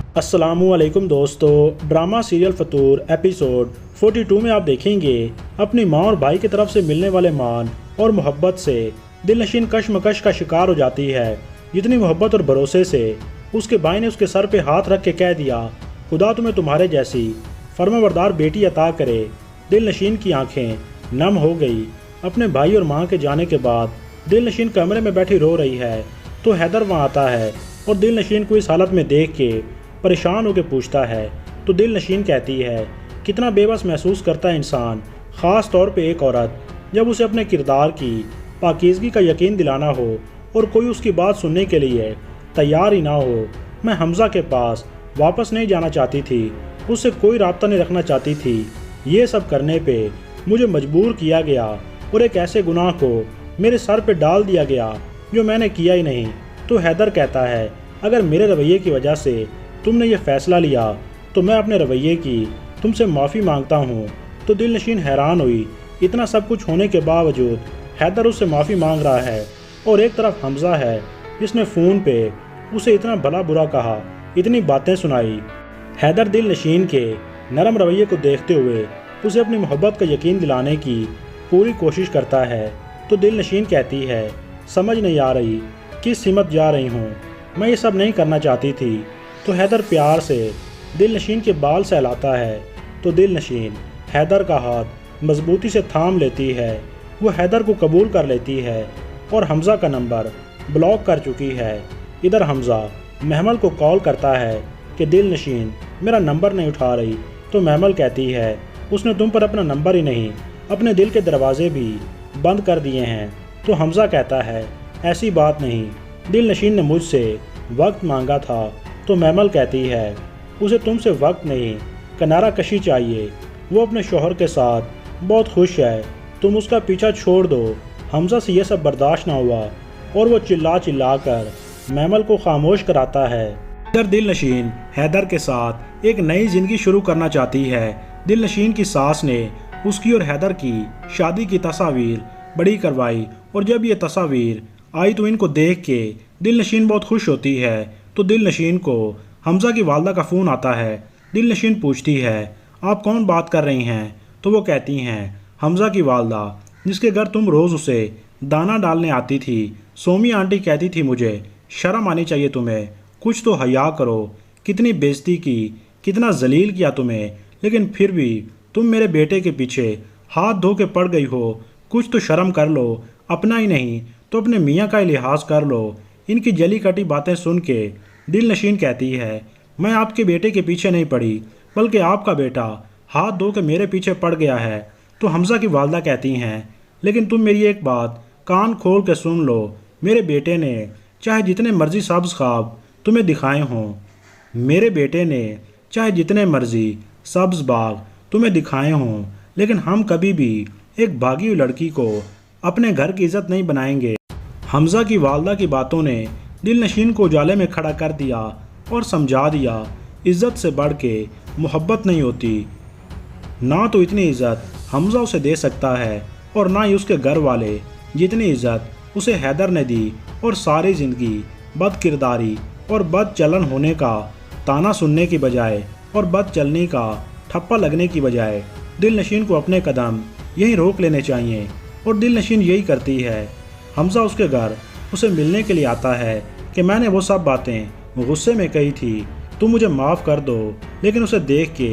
अस्सलामु अलैकुम दोस्तों, ड्रामा सीरियल फतूर एपिसोड 42 में आप देखेंगे अपनी माँ और भाई की तरफ से मिलने वाले मान और मोहब्बत से दिलनशीन कशमकश का शिकार हो जाती है। जितनी मोहब्बत और भरोसे से उसके भाई ने उसके सर पे हाथ रख के कह दिया, खुदा तुम्हें तुम्हारे जैसी फर्माबरदार बेटी अता करे। दिलनशीन की आंखें नम हो गई। अपने भाई और माँ के जाने के बाद दिलनशीन कमरे में बैठी रो रही है तो हैदर वहाँ आता है और दिलनशीन को इस हालत में देख के परेशान होकर पूछता है तो दिलनशीन कहती है, कितना बेबस महसूस करता है इंसान, ख़ास तौर पे एक औरत, जब उसे अपने किरदार की पाकीज़गी का यकीन दिलाना हो और कोई उसकी बात सुनने के लिए तैयार ही ना हो। मैं हमज़ा के पास वापस नहीं जाना चाहती थी, उससे कोई राब्ता नहीं रखना चाहती थी। ये सब करने पे मुझे मजबूर किया गया और एक ऐसे गुनाह को मेरे सर पे डाल दिया गया जो मैंने किया ही नहीं। तो हैदर कहता है, अगर मेरे रवैये की वजह से तुमने ये फ़ैसला लिया तो मैं अपने रवैये की तुमसे माफ़ी मांगता हूँ। तो दिलनशीन हैरान हुई। इतना सब कुछ होने के बावजूद हैदर उससे माफ़ी मांग रहा है और एक तरफ हमज़ा है जिसने फ़ोन पे उसे इतना भला बुरा कहा, इतनी बातें सुनाई। हैदर दिलनशीन के नरम रवैये को देखते हुए उसे अपनी मोहब्बत का यकीन दिलाने की पूरी कोशिश करता है। तो दिलनशीन कहती है, समझ नहीं आ रही किस सिमत जा रही हूँ, मैं ये सब नहीं करना चाहती थी। तो हैदर प्यार से दिलनशीन के बाल सहलाता है तो दिलनशीन हैदर का हाथ मजबूती से थाम लेती है। वो हैदर को कबूल कर लेती है और हमज़ा का नंबर ब्लॉक कर चुकी है। इधर हमज़ा महमल को कॉल करता है कि दिलनशीन मेरा नंबर नहीं उठा रही। तो महमल कहती है, उसने तुम पर अपना नंबर ही नहीं अपने दिल के दरवाजे भी बंद कर दिए हैं। तो हमज़ा कहता है, ऐसी बात नहीं, दिलनशीन ने मुझसे वक्त मांगा था। तो महमल कहती है, उसे तुमसे वक्त नहीं किनारा कशी चाहिए, वो अपने शौहर के साथ बहुत खुश है, तुम उसका पीछा छोड़ दो। हमज़ा से यह सब बर्दाश्त ना हुआ और वो चिल्ला चिल्ला कर महमल को खामोश कराता है। इधर दिलनशीन हैदर के साथ एक नई ज़िंदगी शुरू करना चाहती है। दिलनशीन की सास ने उसकी और हैदर की शादी की तस्वीर बड़ी करवाई और जब ये तस्वीर आई तो इनको देख के दिलनशीन बहुत खुश होती है। तो दिलनशीन को हमज़ा की वालदा का फ़ोन आता है। दिलनशीन पूछती है, आप कौन बात कर रही हैं? तो वो कहती हैं, हमज़ा की वालदा, जिसके घर तुम रोज़ उसे दाना डालने आती थी। सोमी आंटी कहती थी मुझे शर्म आनी चाहिए तुम्हें, कुछ तो हया करो, कितनी बेइज्जती की, कितना जलील किया तुम्हें, लेकिन फिर भी तुम मेरे बेटे के पीछे हाथ धो के पड़ गई हो, कुछ तो शर्म कर लो, अपना ही नहीं तो अपने मियाँ का ही लिहाज कर लो। इनकी जली कटी बातें सुन के दिलनशीन कहती है, मैं आपके बेटे के पीछे नहीं पड़ी, बल्कि आपका बेटा हाथ धो के मेरे पीछे पड़ गया है। तो हमज़ा की वालदा कहती हैं, लेकिन तुम मेरी एक बात कान खोल के सुन लो, मेरे बेटे ने चाहे जितने मर्जी सब्ज़ ख्वाब तुम्हें दिखाए हों, मेरे बेटे ने चाहे जितने मर्जी सब्ज़ बाग तुम्हें दिखाए हों, लेकिन हम कभी भी एक भागी हुई लड़की को अपने घर की इज़्ज़त नहीं बनाएंगे। हमज़ा की वालदा की बातों ने दिलनशीन को उजाले में खड़ा कर दिया और समझा दिया, इज़्ज़त से बढ़ के मोहब्बत नहीं होती। ना तो इतनी इज़्ज़त हमज़ा उसे दे सकता है और ना ही उसके घर वाले जितनी इज़्ज़त उसे हैदर ने दी। और सारी ज़िंदगी बद किरदारी और बद चलन होने का ताना सुनने की बजाय और बद चलने का ठप्पा लगने की बजाय दिलनशीन को अपने कदम यहीं रोक लेने चाहिए। और दिलनशीन यही करती है। हमज़ा उसके घर उसे मिलने के लिए आता है कि मैंने वो सब बातें गुस्से में कही थी, तुम मुझे माफ़ कर दो। लेकिन उसे देख के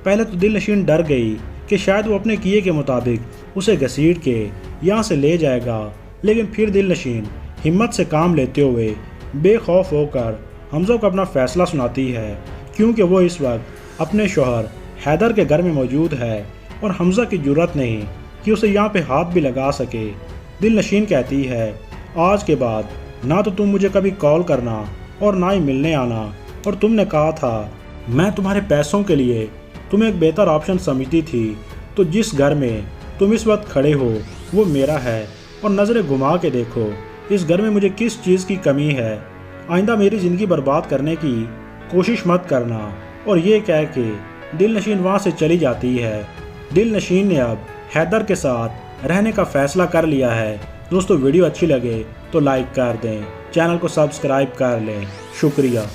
पहले तो दिलनशीन डर गई कि शायद वो अपने किए के मुताबिक उसे घसीट के यहाँ से ले जाएगा। लेकिन फिर दिलनशीन हिम्मत से काम लेते हुए बेखौफ होकर हमज़ा को अपना फ़ैसला सुनाती है, क्योंकि वो इस वक्त अपने शौहर हैदर के घर में मौजूद है और हमज़ा की जुर्रत नहीं कि उसे यहाँ पे हाथ भी लगा सके। दिलनशीन कहती है, आज के बाद ना तो तुम मुझे कभी कॉल करना और ना ही मिलने आना, और तुमने कहा था मैं तुम्हारे पैसों के लिए तुम्हें एक बेहतर ऑप्शन समझती थी, तो जिस घर में तुम इस वक्त खड़े हो वो मेरा है, और नज़रें घुमा के देखो इस घर में मुझे किस चीज़ की कमी है। आइंदा मेरी ज़िंदगी बर्बाद करने की कोशिश मत करना। और ये कह के दिलनशीन वहाँ से चली जाती है। दिलनशीन ने अब हैदर के साथ रहने का फ़ैसला कर लिया है। दोस्तों वीडियो अच्छी लगे तो लाइक कर दें, चैनल को सब्सक्राइब कर लें। शुक्रिया।